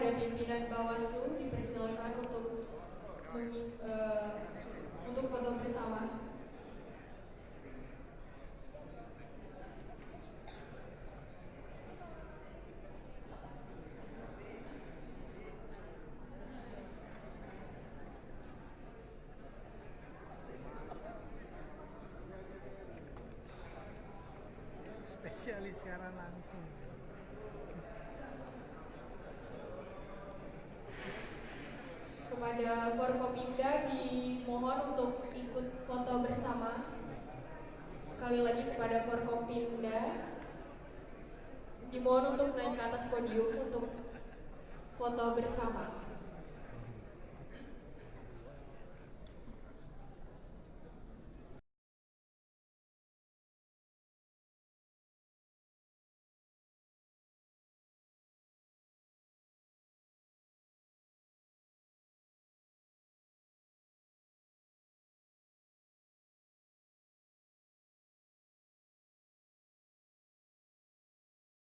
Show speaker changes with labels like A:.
A: kepada pimpinan Bawaslu dipersilakan untuk foto bersama.
B: Spesialis sekarang langsung.
A: Kepada Forkopimda dimohon untuk ikut foto bersama. Sekali lagi kepada Forkopimda dimohon untuk naik ke atas podium untuk foto bersama.